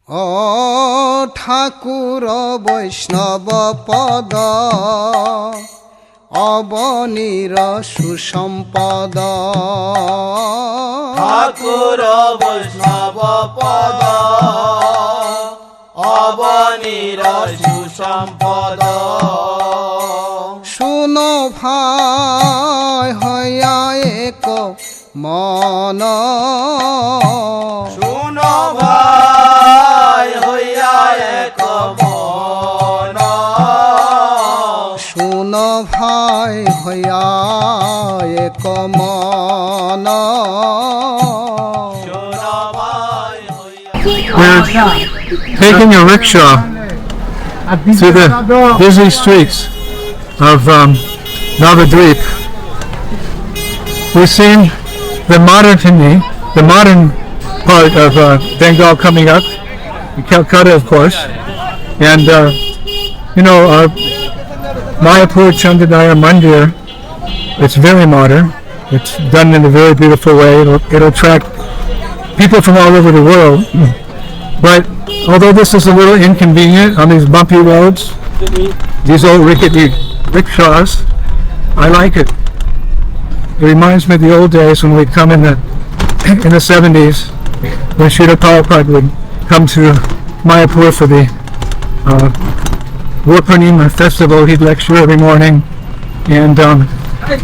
ও ঠাকুর বৈষ্ণব পদ অবনীর সুসম্পদ ঠাকুর বৈষ্ণব পদ অবনীর সুসম্পদ শুনো ভাই হইয়া এক মন শুনো ভাই হইয়া এক মন শুনো ভাই হইয়া এক মন শুনো ভাই হইয়া We're taking a rickshaw through the busy streets of Navadwip. We've seen the modern part of Bengal coming up, Calcutta, of course, and Mayapur Chandradaya Mandir. It's very modern. It's done in a very beautiful way. It'll attract people from all over the world. But although this is a little inconvenient on these bumpy roads, these old rickety rickshaws, I like it. It reminds me of the old days when we'd come in the 70s, when Srila Prabhupada would come to Mayapur for the Purnima festival. He'd lecture every morning, and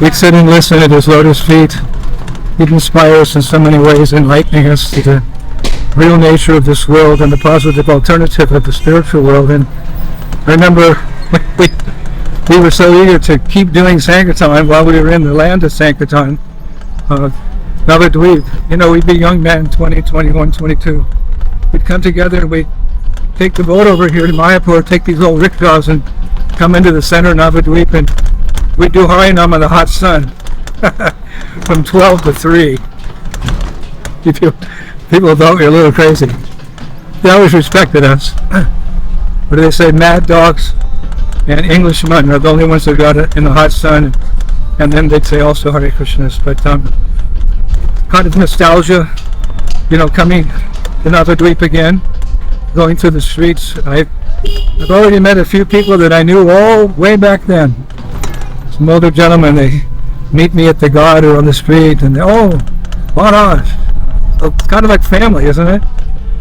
we'd sit and listen at his lotus feet. He'd inspire us in so many ways, enlightening us to the real nature of this world and the positive alternative of the spiritual world. And I remember we were so eager to keep doing Sankirtan while we were in the land of Sankirtan. Navadwip, we'd be young men, 20, 21, 22. We'd come together and we'd take the boat over here to Mayapur, take these old rickshaws and come into the center of Navadwip, and we'd do Harinam in the hot sun from 12 to 3. People thought we were a little crazy. They always respected us. What do they say? Mad dogs and Englishmen are the only ones that got it in the hot sun. And then they'd say also Hare Krishna. But kind of nostalgia, coming to Navadwip again, going through the streets. I've already met a few people that I knew all way back then. Some older gentlemen, they meet me at the ghat or on the street, and they, Maharaj. It's kind of like family, isn't it?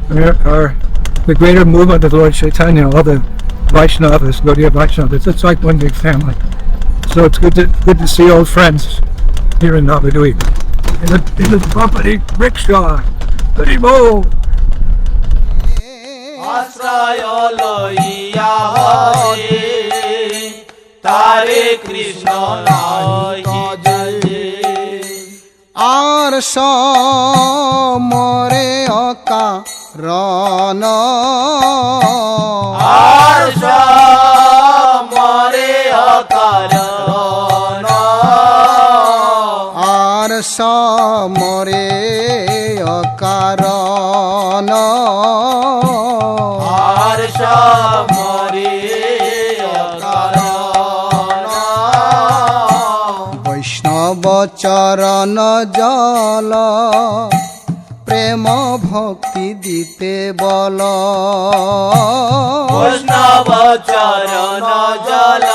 The greater movement of Lord Chaitanya, all the Vaishnavas, Gaudiya Vaishnavas, it's like one big family. So it's good to see old friends here in Navadwip. In the property rickshaw. Haribol! আশ্রয় লইয়া হরে তারে কৃষ্ণ লইয়া আর সমরে অকারণ আর সমরে অকারণ আর সমরে অকারণ আর সমরে অকারণ বৈষ্ণব চরণ জল প্রেম ভক্তি দিতে বল বৈষ্ণব চরণ জল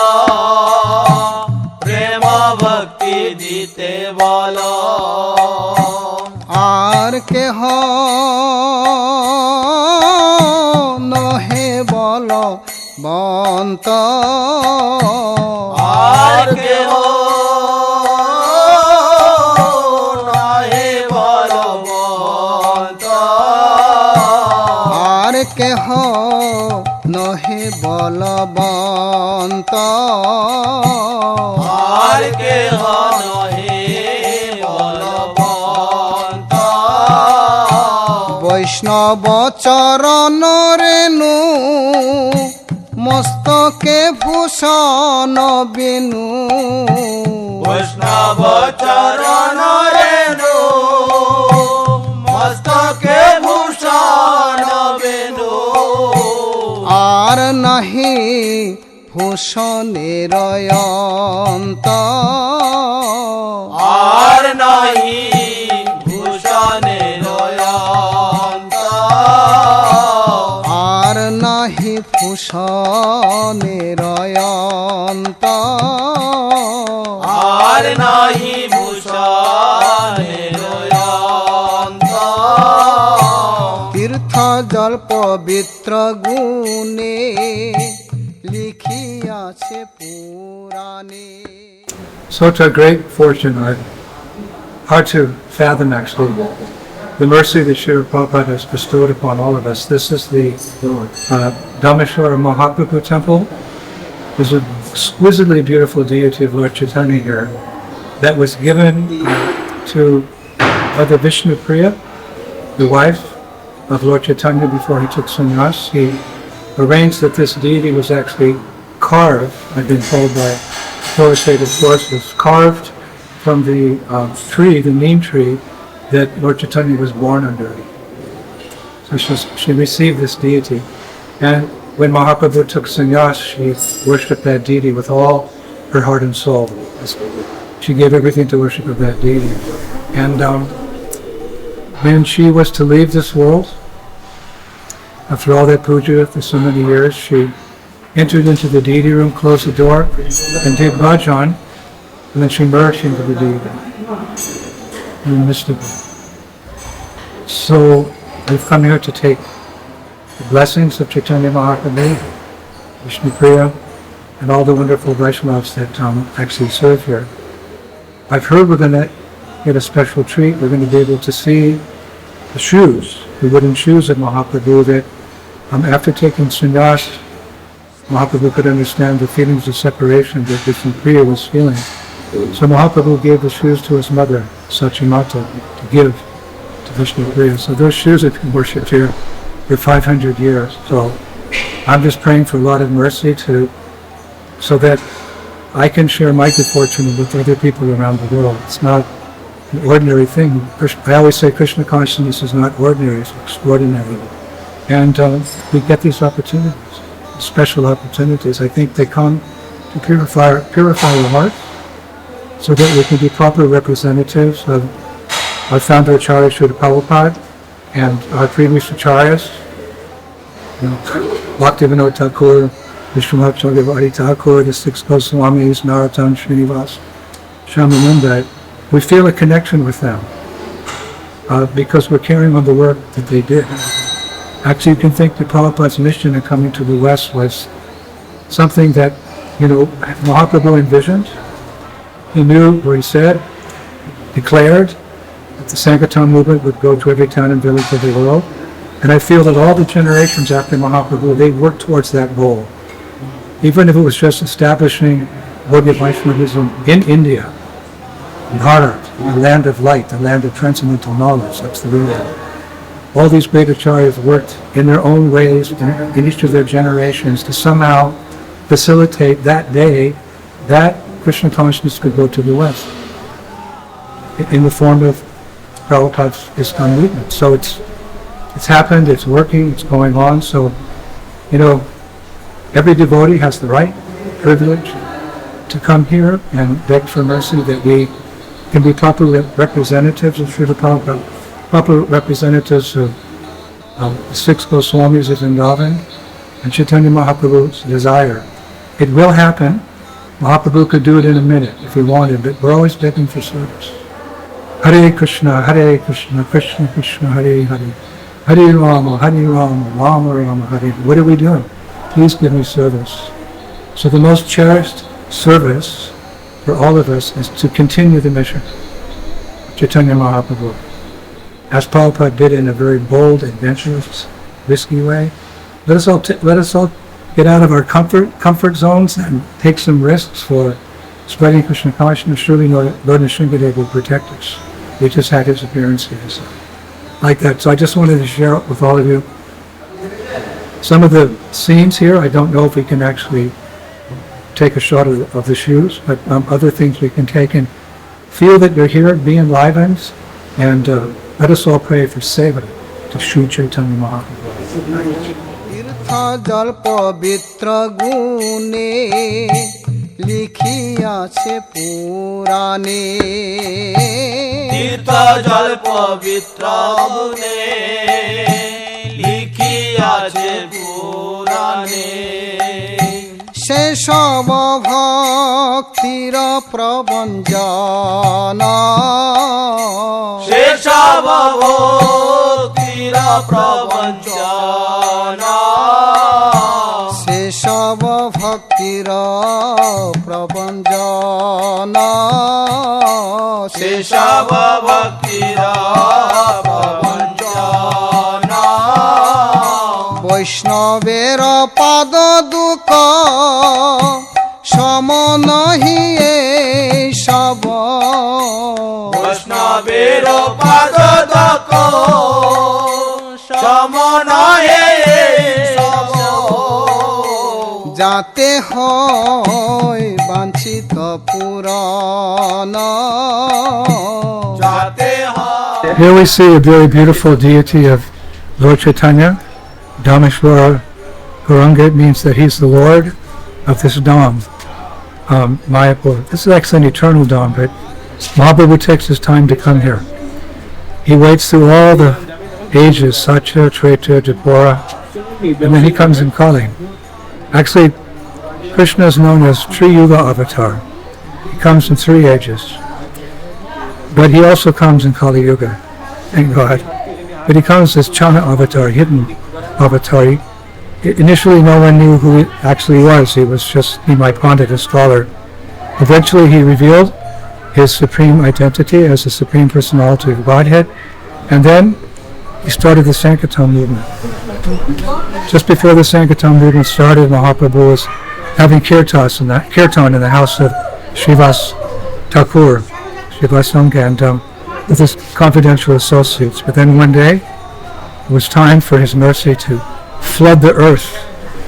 প্রেম ভক্তি দিতে বল আর কেহ নহে বল বন্ত আর কেহ নহে বলবন্ত আর কেহ নহে বলবন্ত আর কেহ নহে বলবন্ত বৈষ্ণব চরণ রেণু মস্তকে ভূষণ বিনু বৈষ্ণব চরণ রেণু মস্তকে ভূষণ বেণু আর নাহি ভূষণের অন্ত আর নাহি ভূষণের অন্ত ভূষণের অন্ত আর নাহি ভূষণের অন্ত তীর্থ জল পবিত্র গুণে লিখিয়াছে পুরাণে Such a great fortune, hard to fathom actually, the mercy that Srila Prabhupada has bestowed upon all of us. This is the Dhameswar Mahaprabhu temple. There's an exquisitely beautiful deity of Lord Chaitanya here that was given to Mother Vishnu Priya, the wife of Lord Chaitanya before he took sannyas. He arranged that this deity was actually carved, I've been told by authoritative sources, carved from the tree, the neem tree, that Lord Chaitanya was born under. So she received this deity. And when Mahaprabhu took sannyas, she worshipped that deity with all her heart and soul. She gave everything to worship of that deity. And when she was to leave this world, after all that puja for so many years, she entered into the deity room, closed the door, and did bhajan, and then she merged into the deity. Mystical. So we've come here to take the blessings of Chaitanya Mahaprabhu, Vishnu Priya, and all the wonderful Vaishnavas that actually serve here. I've heard we're going to get a special treat. We're going to be able to see the shoes, the wooden shoes of Mahaprabhu that after taking sannyas, Mahaprabhu could understand the feelings of separation that Vishnu Priya was feeling. So Mahaprabhu gave the shoes to his mother, Sachimata, to give to Vishnu Priya. So those shoes have been worshipped here for 500 years. So I'm just praying for a lot of mercy so that I can share my good fortune with other people around the world. It's not an ordinary thing. I always say Krishna consciousness is not ordinary, it's extraordinary. And we get these opportunities, special opportunities. I think they come to purify our hearts so that we can be proper representatives of our founder Acharya Srila Prabhupada and our previous Acharyas, Bhaktivinoda Thakur, Vishwanath Chakravarti Thakur, the six Goswamis, Narottam Srinivas, Shamananda. We feel a connection with them because we're carrying on the work that they did. Actually, you can think that Prabhupada's mission in coming to the West was something that, Mahaprabhu envisioned. He knew, or he said, declared, that the Sankirtan movement would go to every town and village of the world. And I feel that all the generations after Mahaprabhu, they worked towards that goal. Even if it was just establishing Gaudiya Vaishnavism in India, in Bharat, the land of light, the land of transcendental knowledge, that's the real land. All these great acharyas worked in their own ways in each of their generations to somehow facilitate that day that Krishna consciousness could go to the West in the form of Prabhupada's ISKCON movement. So it's happened, it's working, it's going on. So, every devotee has the right, privilege to come here and beg for mercy that we can be proper representatives of Srila Prabhupada, proper representatives of the six Goswamis of Vrindavan and Chaitanya Mahaprabhu's desire. It will happen. Mahaprabhu could do it in a minute if he wanted, but we're always begging for service. Hare Krishna, Krishna Krishna, Hare Hare, Hare Rama, Rama Rama, Hare. What are we doing? Please give me service. So the most cherished service for all of us is to continue the mission of Chaitanya Mahaprabhu. As Prabhupada did in a very bold, adventurous, risky way. Let us all get out of our comfort zones and take some risks for spreading Krishna consciousness. Surely Lord Nrsimhadev will protect us. He just had his appearance here, so like that. So I just wanted to share it with all of you. Some of the scenes here, I don't know if we can actually take a shot of the shoes, but other things we can take and feel that you're here, be enlivened, and let us all pray for seva to Sri Chaitanya Mahaprabhu. তীর্থ জল পবিত্র গুণে লিখিয়াছে পুরাণে তীর্থ জল পবিত্র গুণে লিখিয়াছে পুরাণে সেসব ভক্তির প্রবঞ্জন সেসব ভক্তির প্রবঞ্চন সেসব ভক্তির প্রবঞ্জন সেসব ভক্তির প্রবঞ্চন বৈষ্ণবের পাদ দুঃখ সম নহি সব বৈষ্ণবের পাদ দক সমনয়ে যাতে হয় বাঞ্ছিত পুরাণ যাতে হয় Here we see a very beautiful deity of Lord Chaitanya. Dhameswar Mahaprabhu means that he's the Lord of this Dham, Mayapur. This is actually an eternal Dham, but Mahaprabhu takes his time to come here. He waits through all the ages, Satya, Treta, Dvapara, and then he comes in Kali. Actually, Krishna is known as Tri Yuga Avatar. He comes in 3 ages. But he also comes in Kali Yuga, thank God. But he comes as Chana Avatar, hidden Avatar. Initially, no one knew who he actually was. He was just Nimai Pandit, a scholar. Eventually, he revealed his supreme identity as the Supreme Personality of Godhead, and then he started the Sankirtan movement. Just before the Sankirtan movement started, Mahaprabhu was having kirtan in the house of Srivas Thakur, Srivas Sangha, and with his confidential associates. But then one day, it was time for his mercy to flood the earth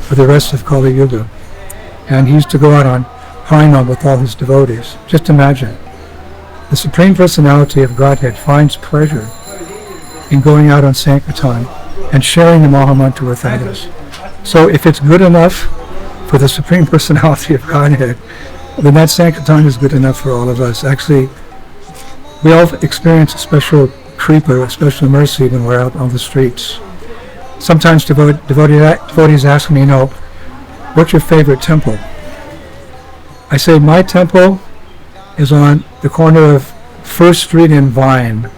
for the rest of Kali Yuga. And he used to go out on Harinam with all his devotees. Just imagine. The Supreme Personality of Godhead finds pleasure in going out on Sankirtan and sharing the Mahamantra with others. So if it's good enough for the Supreme Personality of Godhead, then that Sankirtan is good enough for all of us. Actually, we all experience a special kripa, a special mercy when we're out on the streets. Sometimes devotees ask me, what's your favorite temple? I say my temple is on the corner of First Street and Vine,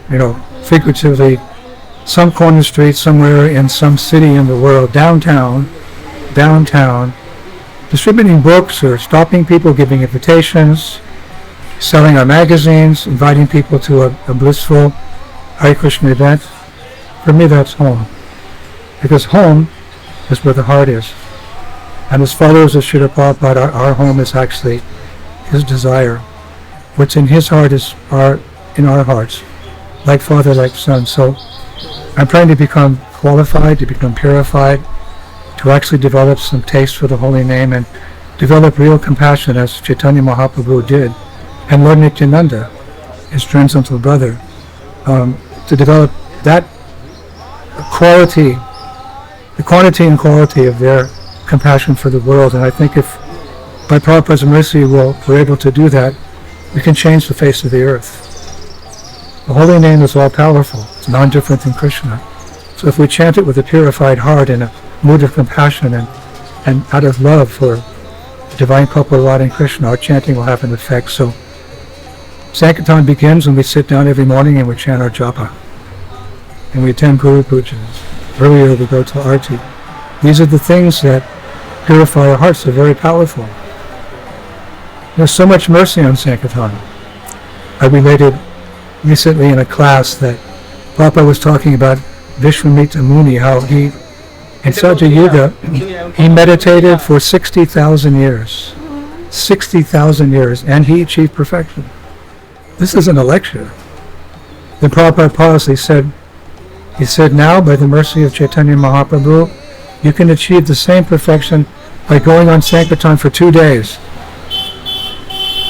figuratively, some corner street somewhere in some city in the world, downtown, distributing books or stopping people, giving invitations, selling our magazines, inviting people to a blissful Hare Krishna event. For me, that's home. Because home is where the heart is. And as followers of Srila Prabhupada, our home is actually his desire. What's in his heart is in our hearts, like father, like son. So I'm trying to become qualified, to become purified, to actually develop some taste for the holy name and develop real compassion as Chaitanya Mahaprabhu did, and Lord Nityananda, his transcendental brother, to develop that quality, the quantity and quality of their compassion for the world. And I think if by Prabhupada's mercy we're able to do that, we can change the face of the earth. The holy name is all powerful. It's non-different than Krishna. So if we chant it with a purified heart in a mood of compassion and out of love for the divine Prabhupada and Krishna, our chanting will have an effect. So Sankirtan begins when we sit down every morning and we chant our japa. And we attend Guru Pujas. Earlier we go to Arti. These are the things that purify our hearts. They're very powerful. There's so much mercy on Sankirtan. I related recently in a class that Papa was talking about Vishnu Muni, how he, in Satya Yuga, he meditated for 60,000 years. 60,000 years, and he achieved perfection. This isn't a lecture. Then Prabhupada paused. He said, now, by the mercy of Chaitanya Mahaprabhu, you can achieve the same perfection by going on Sankirtan for 2 days.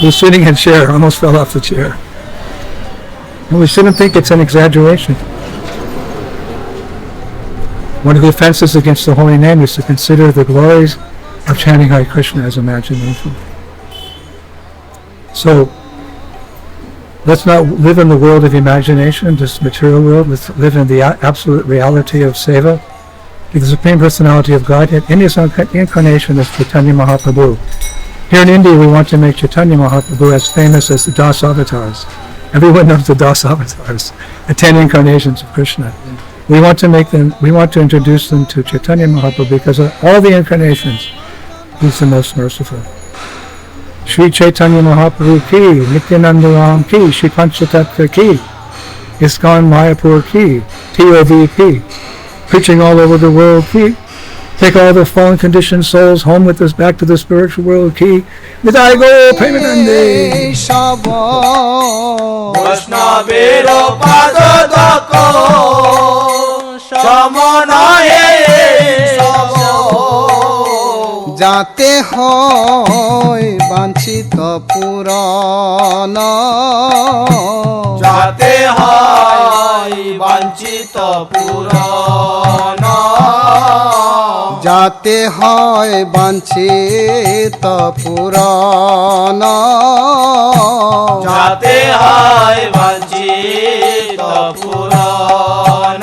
He was sitting in a chair, almost fell off the chair. And we shouldn't think it's an exaggeration. One of the offenses against the holy name is to consider the glories of chanting Hare Krishna as imagination. So, let's not live in the world of imagination, this material world. Let's live in the absolute reality of seva. the Supreme Personality of Godhead in his incarnation as Chaitanya Mahaprabhu. Here in India, we want to make Chaitanya Mahaprabhu as famous as the Das avatars. Everyone knows the Das avatars, the 10 incarnations of Krishna. We want to introduce them to Chaitanya Mahaprabhu because of all the incarnations, he's the most merciful. Sri Chaitanya Mahaprabhu ki, Nityananda Ram ki, Shri Panchatattva ki, ISKCON Mayapur ki, TOV ki, preaching all over the world ki, take all the fallen conditioned souls home with us back to the spiritual world ki, Vidai go Premanande. Vaishnavero padodako Samanaye যাতে হয় বাঞ্ছিত পুরাণ যাতে হয় বাঞ্ছিত পুরাণ যাতে হয় বাঞ্ছিত পুরাণ যাতে হয় বাঞ্ছিত পুরাণ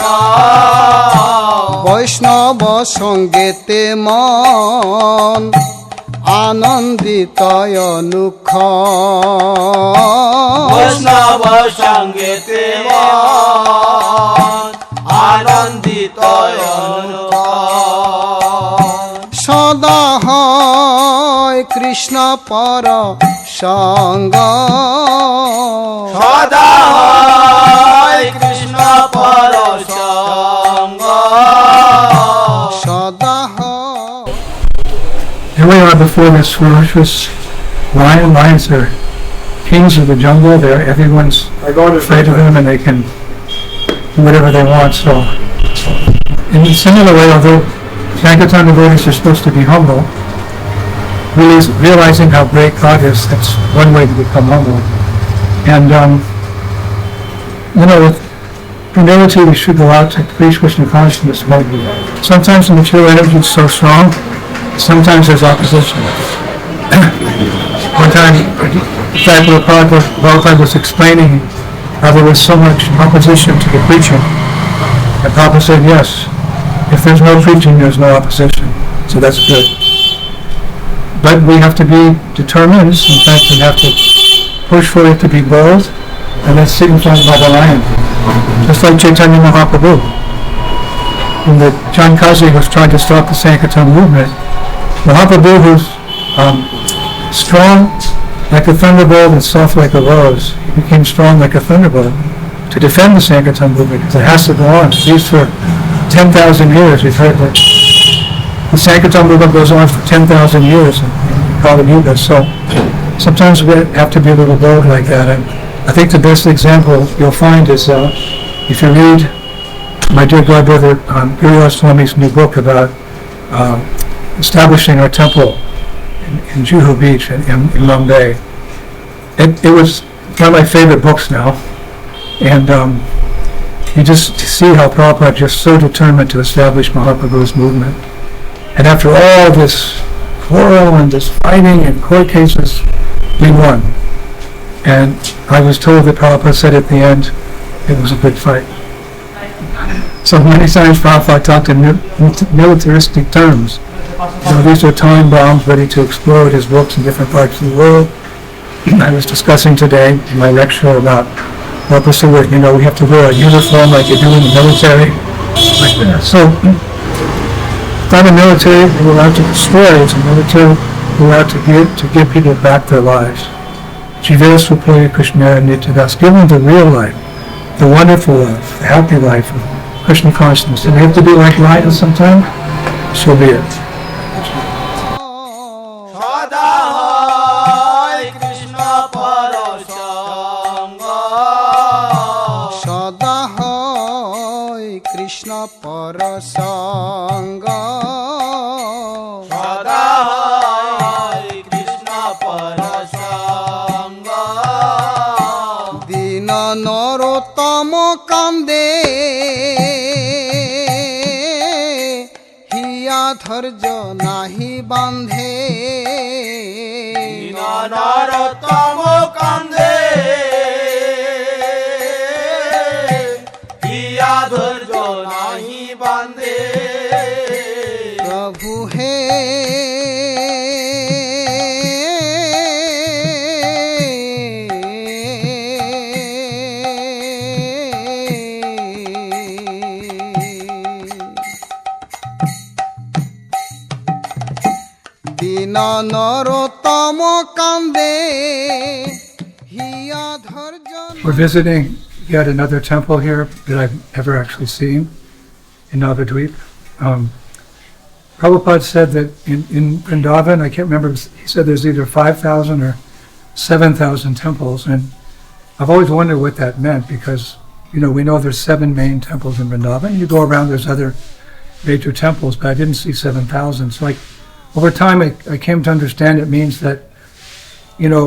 বৈষ্ণব সঙ্গেতে মন আনন্দিত অনুখ বৈষ্ণব সঙ্গেতে মন আনন্দিত অনুখ সদা হয় কৃষ্ণ পর সঙ্গ সদা হয় কৃষ্ণ পর সঙ্গ সদা Here we are before this ferocious lion. Lions are kings of the jungle. Everyone's afraid of them and they can do whatever they want. So, in a similar way, although Sankirtan devotees are supposed to be humble, really realizing how great God is, that's one way to become humble. And, with humility we should go out to preach Krishna consciousness. But sometimes the material energy is so strong, sometimes there's opposition. One time, Srila Prabhupada was explaining how there was so much opposition to the preaching. And Prabhupada said, yes, if there's no preaching, there's no opposition. So that's good. But we have to be determined. In fact, we have to push for it to be bold. And that's signified by the lion. Just like Chaitanya Mahaprabhu. When the John Kazi was trying to stop the Sankirtan movement, Mahaprabhu, who's strong like a thunderbolt and soft like a rose, he became strong like a thunderbolt to defend the Sankirtan movement because it has to go on. At least for 10,000 years, we've heard that the Sankirtan movement goes on for 10,000 years in Kali Yuga. So sometimes we have to be a little bold like that. And I think the best example you'll find is if you read my dear godbrother Swami's new book about establishing our temple in Juhu Beach in Mumbai. It was one of my favorite books now. And you just see how Prabhupada is just so determined to establish Mahaprabhu's movement. And after all this quarrel and this fighting and court cases, we won. And I was told that Prabhupada said at the end, it was a good fight. So many times Prabhupada talked in militaristic terms. These are time bombs ready to explode his books in different parts of the world. I was discussing today in my lecture about Prabhupada, we have to wear a uniform like you do in the military. So, it's not a military we're allowed to destroy, it's a military we're allowed to give people back their lives. Jiveya Supriya Krishna Nityadas, give them the real life, the wonderful life, the happy life of Krishna consciousness. And we have to be like lions sometimes, so be it. সদা হয় কৃষ্ণ পর সঙ্গ সদা হয় কৃষ্ণ পর সঙ্গ সদা হয় কৃষ্ণ পর সঙ্গ দীন নরোত্তম কান্দে হিয়া ধৈর্য নাহি বান্ধে নরতম কান্দে হিয়া ধৈর্য নাহি বান্ধে দীন নরোত্তম কান্দে হিয়া ধৈর্য We're visiting yet another temple here that I've ever actually seen in Navadwip. Prabhupada said that in Vrindavan, I can't remember, he said there's either 5,000 or 7,000 temples, and I've always wondered what that meant because, you know, we know there's 7 main temples in Vrindavan. You go around, there's other major temples, but I didn't see 7,000. So over time, I came to understand it means that, you know,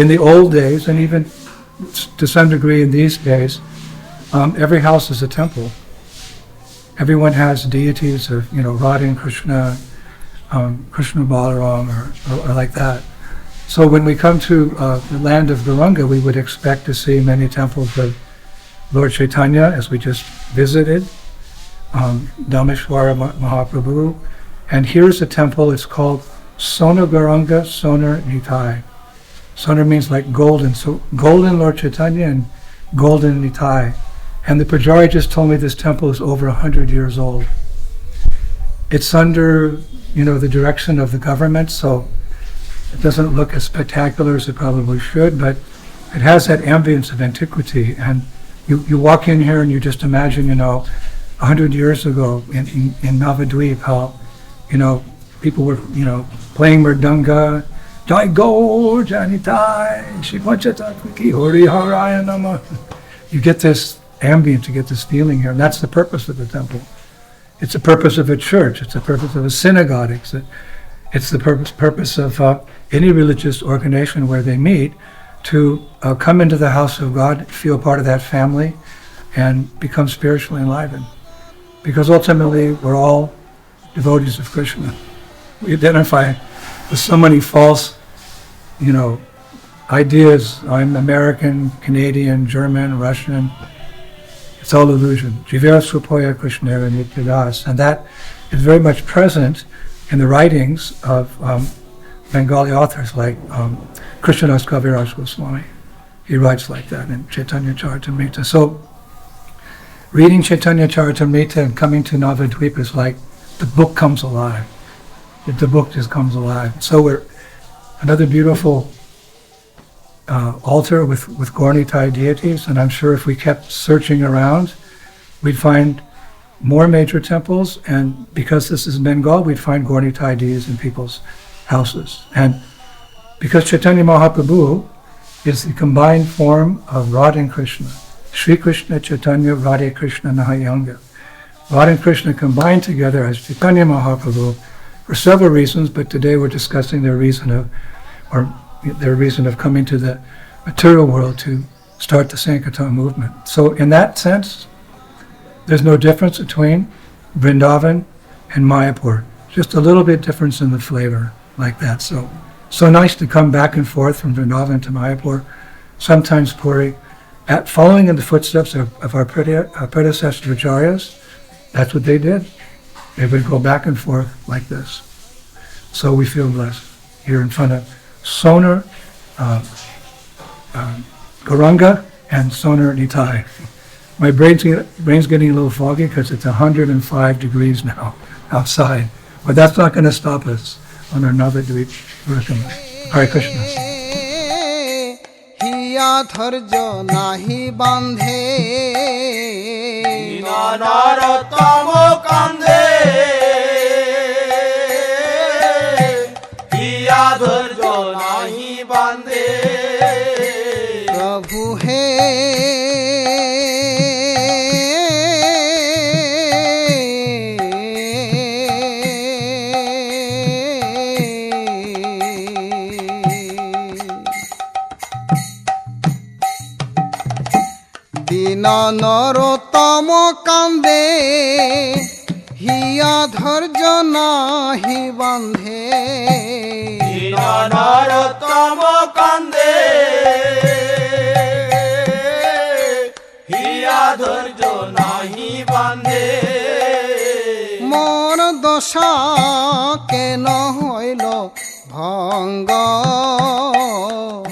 in the old days, and even to some degree in these days, every house is a temple. Everyone has deities of, you know, Radha and Krishna, Krishna Balaram, or like that. So when we come to the land of Gauranga, we would expect to see many temples of Lord Chaitanya, as we just visited, Dhameswar Mahaprabhu. And here's a temple, it's called Sonar Gauranga, Sonar Nitai. Sonar means like golden, so golden Lord Chaitanya and golden Nitai. And the Pujari just told me this temple is over 100 years old. It's under, you know, the direction of the government, so it doesn't look as spectacular as it probably should, but it has that ambience of antiquity. And you walk in here and you just imagine, you know, 100 years ago in Navadwip, how, you know, people were, you know, playing mridanga, Jai Gaur Janitai, Shivachatakwiki, Hori Haraya Nama. You get this ambient, you get this feeling here, and that's the purpose of the temple. It's the purpose of a church, it's the purpose of a synagogue, it's the purpose of any religious organization where they meet to come into the house of God, feel part of that family, and become spiritually enlivened. Because ultimately, we're all devotees of Krishna. We identify with so many false, you know, ideas. I'm American, Canadian, German, Russian. It's all illusion. Jivera Swapoya Krishnera Nityadas. And that is very much present in the writings of Bengali authors like Krishnadas Kaviraj Goswami. He writes like that in Chaitanya Charitamrita. So reading Chaitanya Charitamrita and coming to Navadwip is like the book comes alive. The book just comes alive. So we're another beautiful altar with Gaur-Nitai deities, and I'm sure if we kept searching around, we'd find more major temples, and because this is Bengal, we'd find Gaur-Nitai deities in people's houses. And because Chaitanya Mahaprabhu is the combined form of Radha and Krishna, Sri Krishna Chaitanya Radha Krishna Nahayanga. Radha and Krishna combined together as Chaitanya Mahaprabhu for several reasons, but today we're discussing their reason of coming to the material world to start the Sankirtan movement. So in that sense, there's no difference between Vrindavan and Mayapur. Just a little bit difference in the flavor, like that. So nice to come back and forth from Vrindavan to Mayapur, sometimes Puri, following in the footsteps of our predecessor Acharyas. That's what they did. They would go back and forth like this. So we feel blessed here in front of Sonar Gauranga and Sonar Nitai. My brain's getting a little foggy because it's 105 degrees now outside. But that's not going to stop us on our Navadwip Virkama. Hare Krishna. হিয়া ধৈর্য নাহি বান্ধে নরোত্তম কান্দে হিয়া ধৈর্য নাহি বান্ধে প্রভু হে দীন নরোত্তম কান্দে হিয়া ধৈর্য নাহি বান্ধে দীন নরোত্তম কান্দে হিয়া ধৈর্য নাহি বান্ধে মোর দশা কেন হইল ভঙ্গ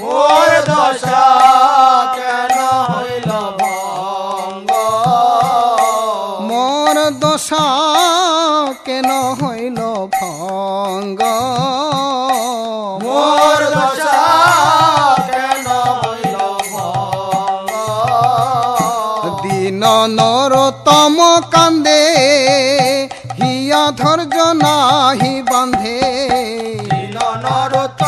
মোর দশা কেন হইল ভঙ্গ মোর দশা কেন হইল ভঙ্গ নরোত্তম কান্দে হিয়া ধৈর্য নাহি বান্ধে দীন নরোত্তম